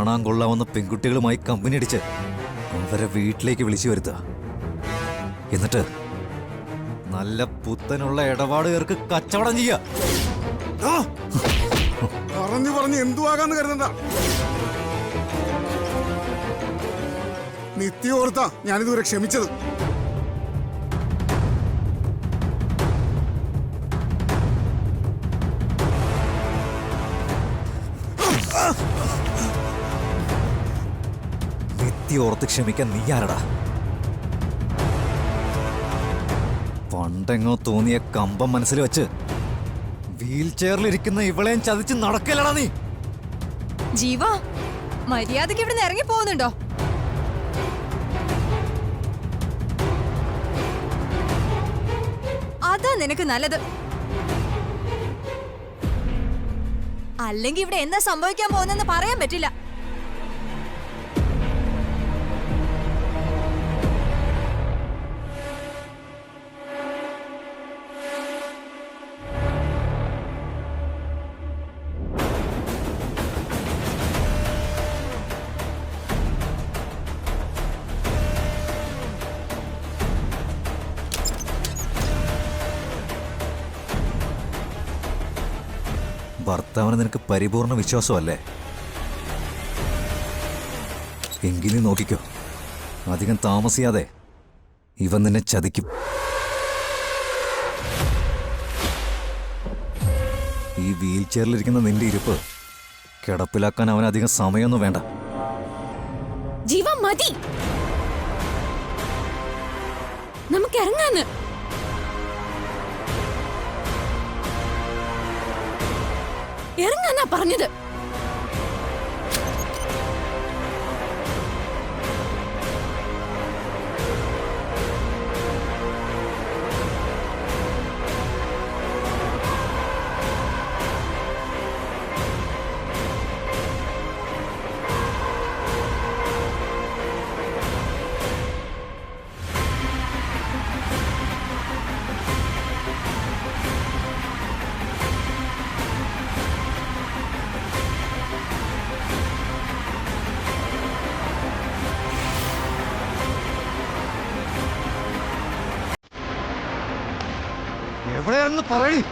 കാണാൻ കൊള്ളാവുന്ന പെൺകുട്ടികളുമായി കമ്പനി അടിച്ച് അവരെ വീട്ടിലേക്ക് വിളിച്ചു വരുത്തുക. എന്നിട്ട് നല്ല പുത്തനുള്ള ഇടപാടുകാർക്ക് കച്ചവടം ചെയ്യുക. പറഞ്ഞു പറഞ്ഞ് എന്തുവാകാന്ന് കരുതണ്ട. നിത്യം ഓർത്താ ഞാനിതുവരെ ക്ഷമിച്ചത്. നിത്യം ഓർത്ത് ക്ഷമിക്കാൻ നീ ആരടാ? പണ്ടെങ്ങോ തോന്നിയ കമ്പം മനസ്സിൽ വെച്ച് വീൽ ചെയറിലിരിക്കുന്ന ഇവളെയും ചതിച്ച് നടക്കലടാ നീ. ജീവ, മര്യാദക്ക് ഇവിടുന്ന് ഇറങ്ങി പോകുന്നുണ്ടോ? അതാ നിനക്ക് നല്ലത്. അല്ലെങ്കിൽ ഇവിടെ എന്താ സംഭവിക്കാൻ പോകുന്നെന്ന് പറയാൻ പറ്റില്ല. ഭർത്താവിന് നിനക്ക് പരിപൂർണ വിശ്വാസമല്ലേ? എങ്കിൽ നീ നോക്കിക്കോ, അധികം താമസിയാതെ ഇവൻ നിന്നെ ചതിക്കും. ഈ വീൽ ചെയറിലിരിക്കുന്ന നിന്റെ ഇരിപ്പ് കിടപ്പിലാക്കാൻ അവനധികം സമയമൊന്നും വേണ്ട. ജീവ, മതി, നമുക്ക് ഇറങ്ങാന്ന്. ഇറങ്ങാനാ പറഞ്ഞത്. എവിടെയാണെന്ന് പറയണി.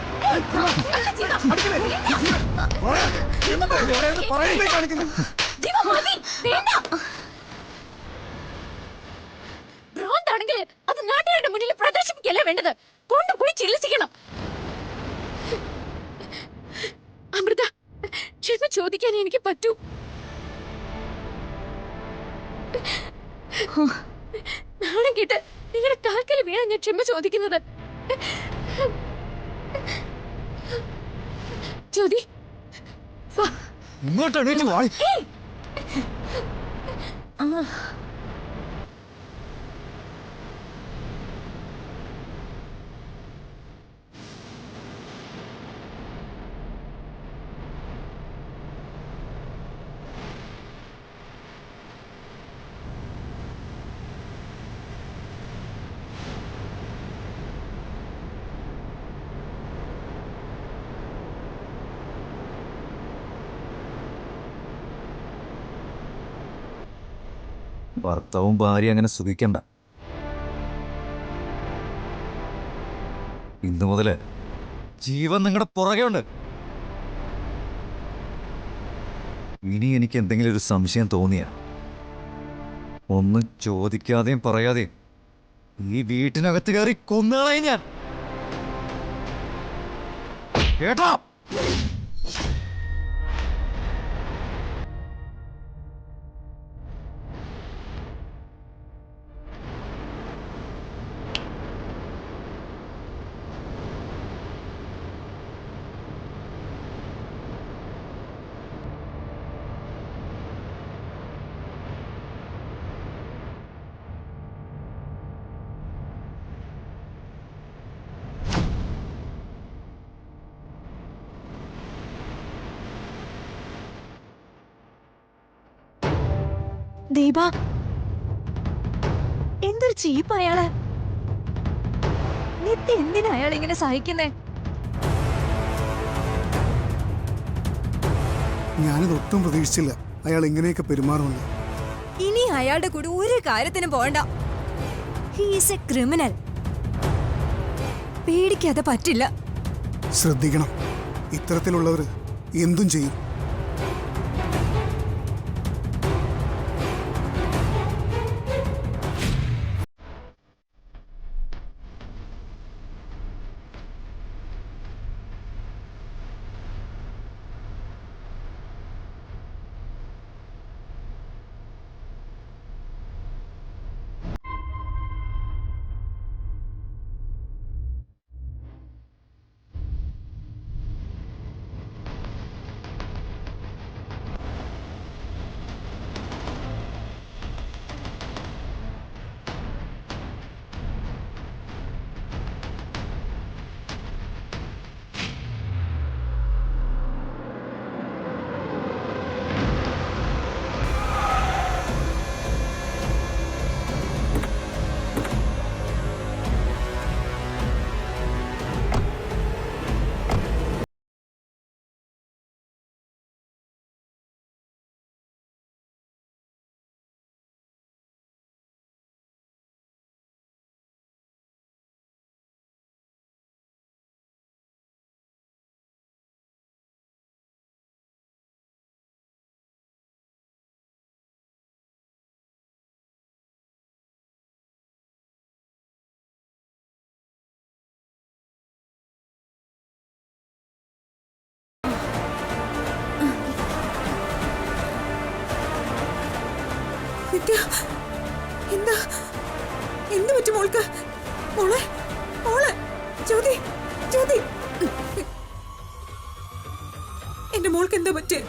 അത് നാട്ടുകാരുടെ മുന്നിൽ പ്രദർശിപ്പിക്കല്ല വേണ്ടത്, കൊണ്ടുപോയി ചികിത്സിക്കണം. അമൃത, ക്ഷമ ചോദിക്കാൻ എനിക്ക് പറ്റൂ. നാളെ കേട്ട് നിങ്ങളുടെ കാൽക്കൽ വീണ ഞാൻ ക്ഷമ ചോദിക്കുന്നത്. ജ്യോതി, ഇങ്ങോട്ട് എണീറ്റ് വാ. ഭർത്താവും ഭാര്യ അങ്ങനെ സുഖിക്കണ്ട. ഇന്നു മുതല് ജീവൻ നിങ്ങളുടെ പുറകെ ഉണ്ട്. ഇനി എനിക്ക് എന്തെങ്കിലും ഒരു സംശയം തോന്നിയ ഒന്നും ചോദിക്കാതെയും പറയാതെയും ഈ വീട്ടിനകത്ത് കയറി കൊന്നുകളയും ഞാൻ, കേട്ടോ? ദീപ, എന്തൊരു ചീപ്പ് അയാള്. നിത്യ എന്തിനാ അയാൾ ഇങ്ങനെ സഹിക്കുന്നേ? ഞാനിത് ഒട്ടും പ്രതീക്ഷിച്ചില്ല. അയാൾ ഇങ്ങനെയൊക്കെ പെരുമാറുമല്ലോ. ഇനി അയാളുടെ കൂടെ ഒരു കാര്യത്തിനും പോണ്ട. He's A criminal. പേടിക്കാതെ പറ്റില്ല. ശ്രദ്ധിക്കണം, ഇത്തരത്തിലുള്ളവർ എന്തും ചെയ്യും. എന്താ എന്ത് പറ്റി മോൾക്ക്? മോളെ മോളെ ജ്യോതി ജ്യോതി, എന്റെ മോൾക്ക് എന്താ പറ്റി?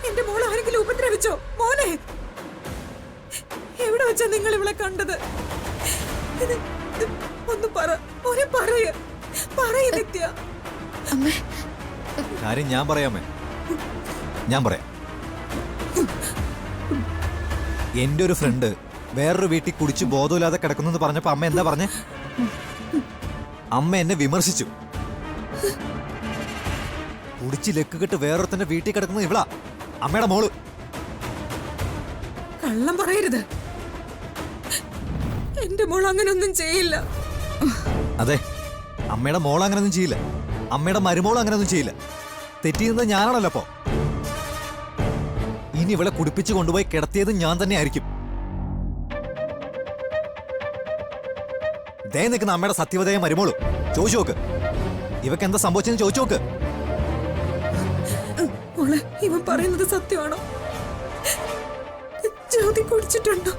എന്റെ മോൾ ആരെങ്കിലും ഉപദ്രവിച്ചോ? മോനെ, എവിടെ വെച്ചാ നിങ്ങൾ ഇവളെ കണ്ടത്? ഒന്ന് പറ മോനെ, പറയ നിത്യ. കാര്യം ഞാൻ പറയാമേ, ഞാൻ പറയാം. എന്റെ ഒരു ഫ്രണ്ട് വേറൊരു വീട്ടിൽ കുടിച്ച് ബോധമില്ലാതെ കിടക്കുന്നു പറഞ്ഞപ്പോ അമ്മ എന്താ പറഞ്ഞേ? അമ്മ എന്നെ വിമർശിച്ചു. കുടിച്ച് ലെക്ക് കെട്ട് വേറൊരുത്തന്റെ വീട്ടിൽ കിടക്കുന്നത് ഇവളാ, അമ്മയുടെ മോള്. കള്ളം പറയരുത്, എന്റെ മോൾ അങ്ങനൊന്നും ചെയ്യില്ല. അതെ, അമ്മയുടെ മോൾ അങ്ങനൊന്നും ചെയ്യില്ല, അമ്മയുടെ മരുമോൾ അങ്ങനൊന്നും ചെയ്യില്ല. തെറ്റിയുന്നത് ഞാനാണല്ലോ. അപ്പോ ഇനി ഇവളെ കുടിപ്പിച്ച് കൊണ്ടുപോയി കിടത്തിയത് ഞാൻ തന്നെ ആയിരിക്കും. ദേ നിൽക്കുന്ന അമ്മയുടെ സത്യവതയെ മരുമോളൂ, ചോദിച്ചു നോക്ക്, ഇവക്ക് എന്താ സംഭവിച്ചെന്ന് ചോദിച്ചു നോക്ക്. മോളെ, ഇവൻ പറയുന്നത് സത്യമാണോ? ജ്യോതി കുടിച്ചിട്ടുണ്ടോ?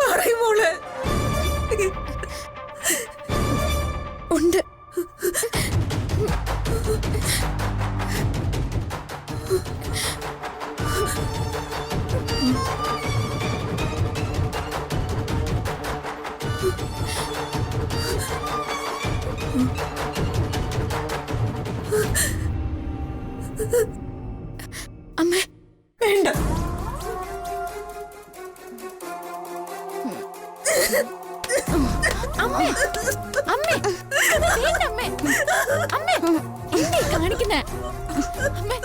പറയും മോളെ. ഉണ്ട്. അമ്മേ, വേണ്ട. അമ്മേ, അമ്മേ, വേണ്ട അമ്മേ, അമ്മേ, എന്തേ കാണിക്കുന്നേ? അമ്മേ,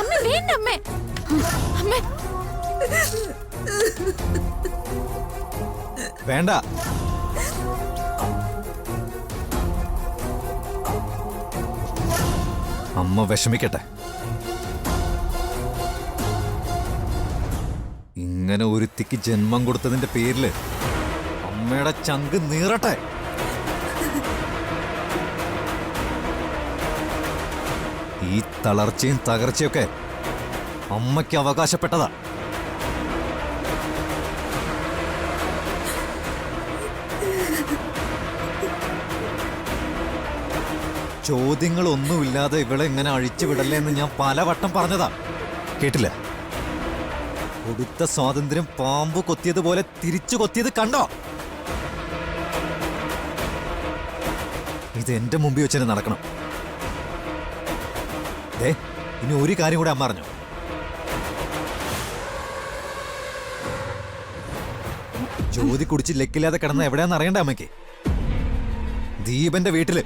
അമ്മേ, വേണ്ട അമ്മേ, അമ്മേ. വേണ്ട. അമ്മ വിഷമിക്കട്ടെ. ഇങ്ങനെ ഒരുത്തിക്ക് ജന്മം കൊടുത്തതിന്റെ പേരില് അമ്മയുടെ ചങ്ക് നീറട്ടെ. ഈ തളർച്ചയും തകർച്ചയൊക്കെ അമ്മയ്ക്ക് അവകാശപ്പെട്ടതാ. ചോദ്യങ്ങളൊന്നുമില്ലാതെ ഇവളെ ഇങ്ങനെ അഴിച്ചു വിടല്ലേ എന്ന് ഞാൻ പലവട്ടം പറഞ്ഞതാ, കേട്ടില്ല. കൊടുത്ത സ്വാതന്ത്ര്യം പാമ്പ് കൊത്തിയതുപോലെ തിരിച്ചു കൊത്തിയത് കണ്ടോ? ഇത് എന്റെ മുമ്പിൽ വെച്ച് നടക്കണം. ദേ, ഇനി ഒരു കാര്യം കൂടെ അമ്മ അറിഞ്ഞോ? ജ്യോതി കുടിച്ച് ലെക്കില്ലാതെ കിടന്ന എവിടെയാന്ന് അറിയണ്ട അമ്മയ്ക്ക്? ദീപന്റെ വീട്ടില്.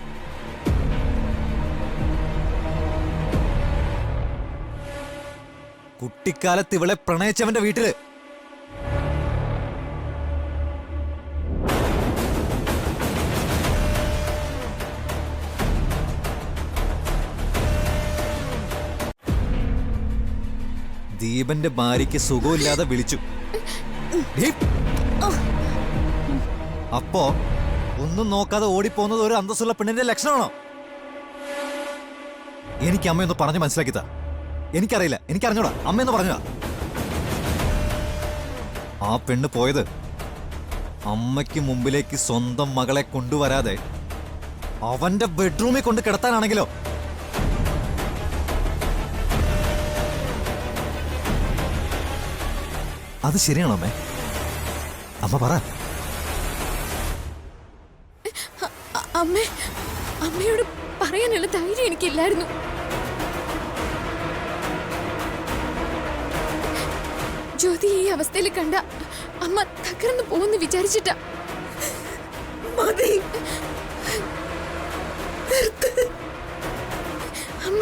കുട്ടിക്കാലത്ത് ഇവളെ പ്രണയിച്ചവന്റെ വീട്ടില്. ദീപന്റെ ഭാര്യയ്ക്ക് സുഖമില്ലാതെ വിളിച്ചു. ദീപ്! അപ്പോ ഒന്നും നോക്കാതെ ഓടിപ്പോകുന്നത് ഒരു അന്തസ്സുള്ള പെണ്ണിന്റെ ലക്ഷണമാണോ? എനിക്ക് അമ്മയൊന്ന് പറഞ്ഞു മനസ്സിലാക്കിത്താ. എനിക്കറിയില്ല, എനിക്കറിഞ്ഞൂടാ. അമ്മയെന്ന് പറഞ്ഞതാ. ആ പെണ്ണ് പോയത് അമ്മയ്ക്ക് മുമ്പിലേക്ക് സ്വന്തം മകളെ കൊണ്ടുവരാതെ അവന്റെ ബെഡ്റൂമിൽ കൊണ്ട് കിടത്താനാണെങ്കിലോ? അത് ശരിയാണോ അമ്മേ? അമ്മ പറ. അമ്മേ, അമ്മയോട് പറയാനുള്ള ധൈര്യം എനിക്കില്ലായിരുന്നു. ജ്യോതി ഈ അവസ്ഥയിൽ കണ്ട അമ്മ തകർന്നു പോകുന്നു വിചാരിച്ചിട്ടാ. മതി. അമ്മ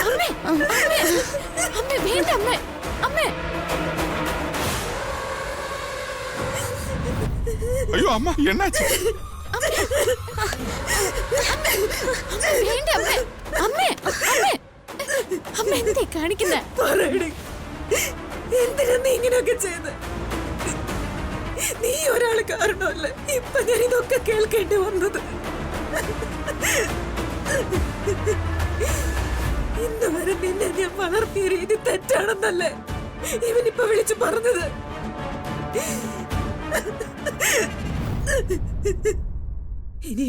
അമ്മേ, അമ്മേ, അമ്മേ, വേണ്ട അമ്മേ, അമ്മേ. ஐயோ அம்மா என்னாச்சு? വേണ്ട അമ്മേ, അമ്മേ, അമ്മേ, അമ്മ എന്തേ കാണിക്കുന്നേ? പറയടി, എന്തിനാ നീ ഇങ്ങനെയൊക്കെ ചെയ്ത്? നീ ഒരാള് കാരണമല്ല ഇപ്പൊ ഞാൻ ഇതൊക്കെ കേൾക്കേണ്ടി വന്നത്. ഇന്ന് വരെ നിന്നെ ഞാൻ വളർത്തിയ രീതി തെറ്റാണെന്നല്ലേ ഇവനിപ്പൊ വിളിച്ചു പറഞ്ഞത്? ഇനി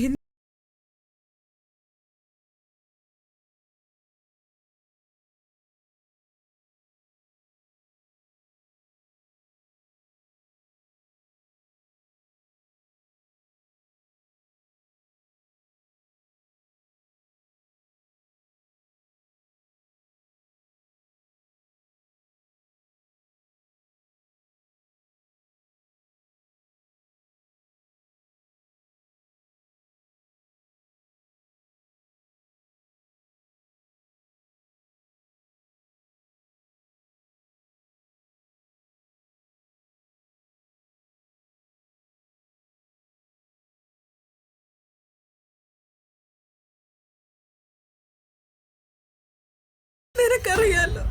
നിനക്കറിയാലോ,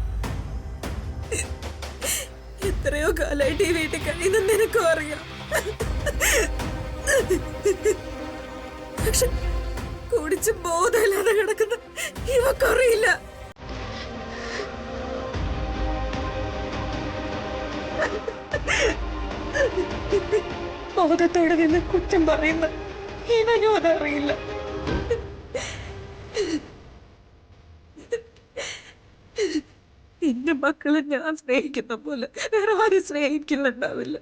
എത്രയോ കാലായിട്ട് ഈ വീട്ടിൽ കഴിയുന്ന നിനക്കും അറിയാം. പക്ഷെ കുടിച്ച് ബോധമില്ലാതെ കിടക്കുന്ന ഇവക്കറിയില്ല. ബോധത്തോടെ നിന്ന് കുറ്റം പറയുന്ന ഇവനും അതറിയില്ല. എന്റെ മക്കളെ ഞാൻ സ്നേഹിക്കുന്ന പോലെ വേറെ ആരും സ്നേഹിക്കുന്നുണ്ടാവില്ല.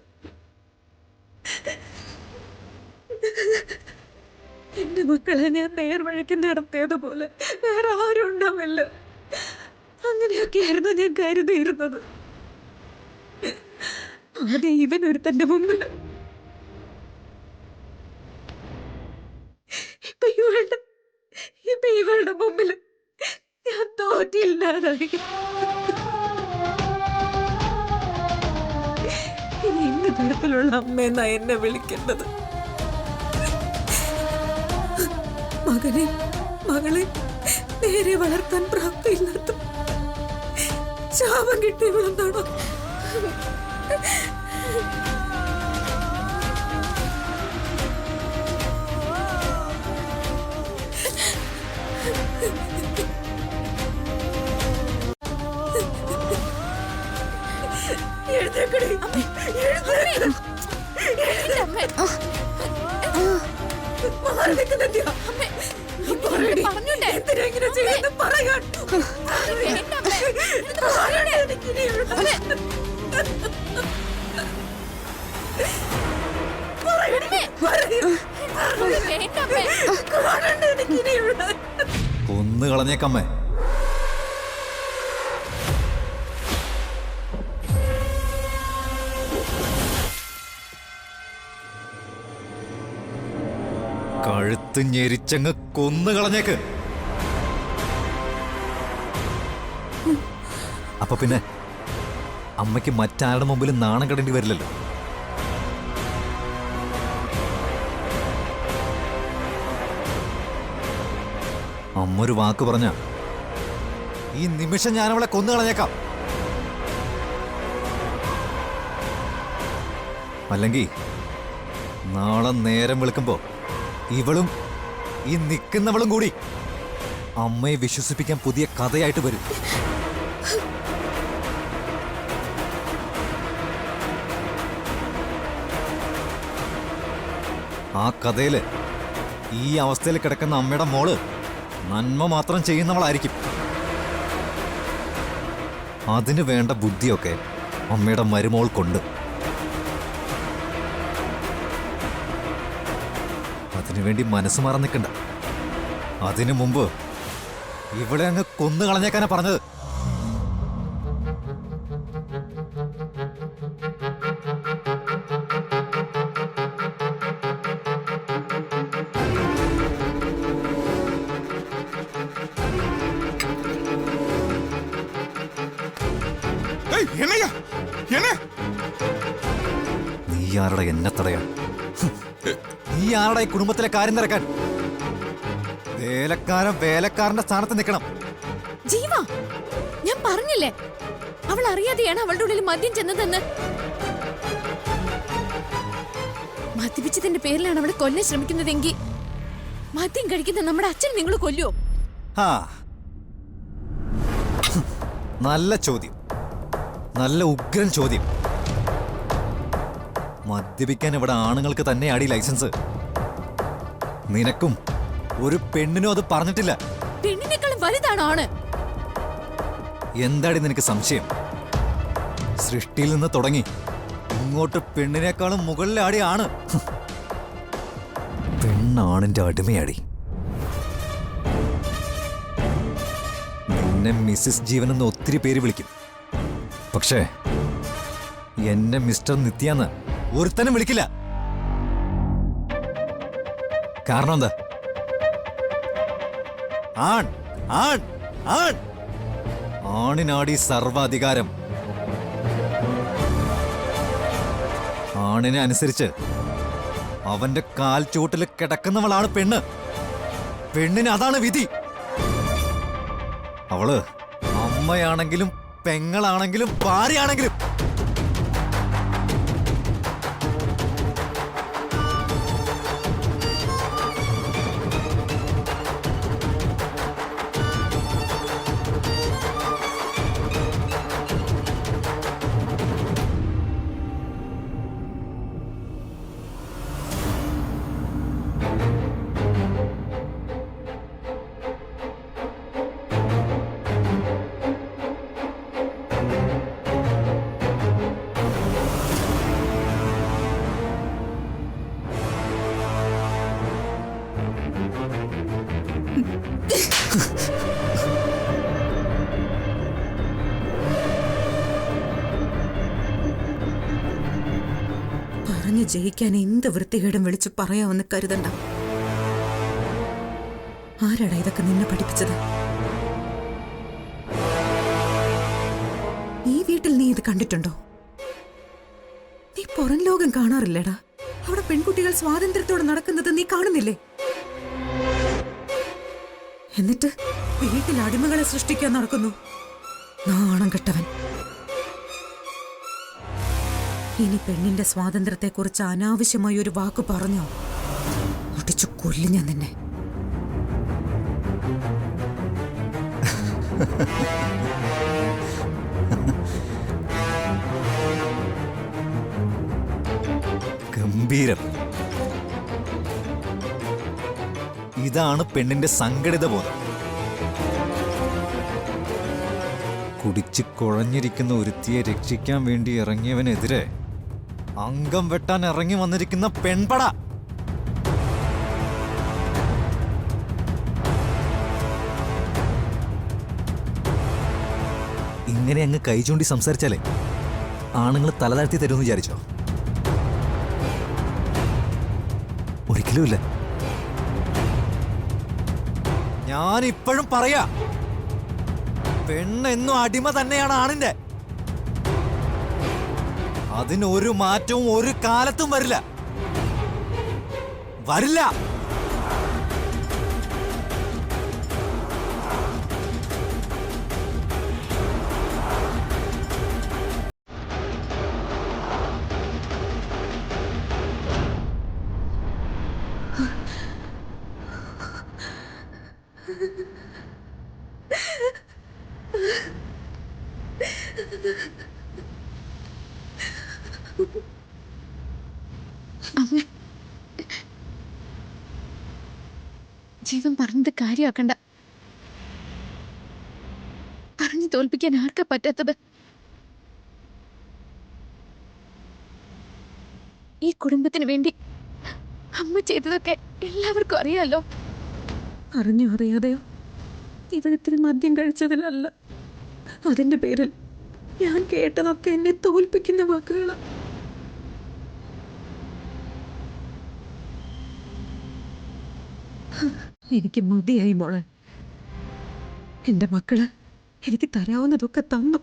എന്റെ മക്കളെ ഞാൻ നേർവഴിക്ക് നടത്തിയതുപോലെ വേറെ ആരും ഉണ്ടാവില്ല. അങ്ങനെയൊക്കെയായിരുന്നു ഞാൻ കരുതിയിരുന്നത്. ആദ്യം ഇവൻ ഒരു തന്റെ മുമ്പിൽ, ഇപ്പൊ ഇവളുടെ മുമ്പിൽ ഞാൻ തോറ്റില്ലാതായി. ഇനി എന്ത് തരത്തിലുള്ള അമ്മയെന്നാ എന്നെ വിളിക്കേണ്ടത്? മകനെ മകളെ നേരെ വളർത്താൻ പ്രാപ്തിയില്ലാത്ത ശാപം കിട്ടിയവളെന്നാണോ? കൊന്നു കളഞ്ഞേക്കമ്മേ. കഴുത്ത് ഞെരിച്ചങ്ങ് കൊന്നു കളഞ്ഞേക്ക്. അപ്പൊ പിന്നെ അമ്മയ്ക്ക് മറ്റാരുടെ മുമ്പിൽ നാണം കെടേണ്ടി വരില്ലല്ലോ. അമ്മ ഒരു വാക്ക് പറഞ്ഞ ഈ നിമിഷം ഞാൻ അവളെ കൊന്നു കളഞ്ഞേക്കാം. അല്ലെങ്കിൽ നാളെ നേരം വെളുക്കുമ്പോ ഇവളും ഈ നിൽക്കുന്നവളും കൂടി അമ്മയെ വിശ്വസിപ്പിക്കാൻ പുതിയ കഥയായിട്ട് വരും. ആ കഥയില് ഈ അവസ്ഥയിൽ കിടക്കുന്ന അമ്മയുടെ മോള് നന്മ മാത്രം ചെയ്യുന്നവളായിരിക്കും. അതിനു വേണ്ട ബുദ്ധിയൊക്കെ അമ്മയുടെ മരുമോൾക്കുണ്ട്. അതിനുവേണ്ടി മനസ്സ് മാറാൻ നിൽക്കണ്ട. അതിനു മുമ്പ് ഇവിടെ അങ്ങ് കൊന്നു കളഞ്ഞേക്കാനാ പറഞ്ഞത്. ഏയ്, എന്നയ്യാ? എന്നെ? നീ ആരുടെ എന്നെ തടയാൻ? നീ ആരുടെ ഈ കുടുംബത്തിലെ കാര്യം തിരക്കാൻ? വേലക്കാരൻ വേലക്കാരന്റെ സ്ഥാനത്ത് നിൽക്കണം. ജീവ, ഞാൻ പറഞ്ഞില്ലേ അവൾ അറിയാതെയാണ് അവളുടെ ഉള്ളിൽ മദ്യം ചെന്നതെന്ന്. മദ്യപിച്ചതിന്റെ പേരിലാണ് അവളെ കൊല്ലാൻ ശ്രമിക്കുന്നതെങ്കിൽ മദ്യം കഴിക്കുന്ന നമ്മുടെ അച്ഛൻ നിങ്ങൾ കൊല്ലുവോ? ആ, നല്ല ചോദ്യം, നല്ല ഉഗ്രൻ ചോദ്യം. മദ്യപിക്കാൻ ഇവിടെ ആണുങ്ങൾക്ക് തന്നെയാടി ലൈസൻസ്. നിനക്കും ഒരു പെണ്ണിനും അത് പറഞ്ഞിട്ടില്ല. പെണ്ണിനേക്കാളും വലുതാണോ ആണ്? എന്താടി നിനക്ക് സംശയം? സൃഷ്ടിയിൽ നിന്ന് തുടങ്ങി ഇങ്ങോട്ട് പെണ്ണിനേക്കാളും മുകളിലാടി ആണ്. പെണ്ണാണിന്റെ അടിമയാടി. നിന്നെ മിസ്സിസ് ജീവൻ എന്ന് ഒത്തിരി പേര് വിളിക്കും. പക്ഷേ എന്നെ മിസ്റ്റർ നിത്യാന്ന് ഒരുത്തനും വിളിക്കില്ല. കാരണം എന്താ? ആൺ ആൺ ആൺ ആണിനാടി സർവാധികാരം. ആണിനെ അനുസരിച്ച് അവന്റെ കാൽ ചൂട്ടിൽ കിടക്കുന്നവളാണ് പെണ്ണ്. പെണ്ണിന് അതാണ് വിധി. അവള് അമ്മയാണെങ്കിലും പെങ്ങളാണെങ്കിലും ഭാര്യയാണെങ്കിലും പറഞ്ഞു ജയിക്കാൻ എന്ത് വൃത്തികേടും വിളിച്ചു പറയാമെന്ന് കരുതണ്ട. ആരാടാ ഇതൊക്കെ നിന്നെ പഠിപ്പിച്ചത്? ഈ വീട്ടിൽ നീ ഇത് കണ്ടിട്ടുണ്ടോ? നീ പുറം ലോകം കാണാറില്ലടാ. അവിടെ പെൺകുട്ടികൾ സ്വാതന്ത്ര്യത്തോടെ നടക്കുന്നത് നീ കാണുന്നില്ലേ? എന്നിട്ട് വീട്ടിൽ അടിമകളെ സൃഷ്ടിക്കാൻ നടക്കുന്നു. നാണം കെട്ടവൻ. ഇനി പെണ്ണിന്റെ സ്വാതന്ത്ര്യത്തെക്കുറിച്ച് അനാവശ്യമായി ഒരു വാക്ക് പറഞ്ഞോ, ഒടിച്ചു കൊല്ലും ഞാൻ നിന്നെ. ഗംഭീരം. ഇതാണ് പെണ്ണിന്റെ സംഘടിത ബോധം. കുടിച്ച് കുഴഞ്ഞിരിക്കുന്ന ഒരുത്തിയെ രക്ഷിക്കാൻ വേണ്ടി ഇറങ്ങിയവനെതിരെ അംഗം വെട്ടാൻ ഇറങ്ങി വന്നിരിക്കുന്ന പെൺപട. ഇങ്ങനെ അങ്ങ് കൈ ചൂണ്ടി സംസാരിച്ചാലേ ആണുങ്ങൾ തലതാഴ്ത്തി തരുമെന്ന് വിചാരിച്ചോ? ഒരിക്കലുമില്ല. ഞാൻ ഇപ്പോഴും പറയാ, പെണ്ണെന്നും അടിമ തന്നെയാണ് ആണിന്റെ. അതിനൊരു മാറ്റവും ഒരു കാലത്തും വരില്ല. വരില്ല. ജീവൻ പറഞ്ഞത് കാര്യമാക്കണ്ട. പറഞ്ഞു തോൽപ്പിക്കാൻ ആർക്കാ പറ്റാത്തത്? ഈ കുടുംബത്തിന് വേണ്ടി അമ്മ ചെയ്തതൊക്കെ എല്ലാവർക്കും അറിയാലോ. അറിഞ്ഞോ അറിയാതെയോ ഇവരത്തിൽ മദ്യം കഴിച്ചതിലല്ല, അതിൻ്റെ പേരിൽ ഞാൻ കേട്ടതൊക്കെ എന്നെ തോൽപ്പിക്കുന്ന വാക്കുകളാണ്. എനിക്ക് മതിയായി മോളെ. എൻ്റെ മക്കള് എനിക്ക് തരാവുന്നതൊക്കെ തന്നു.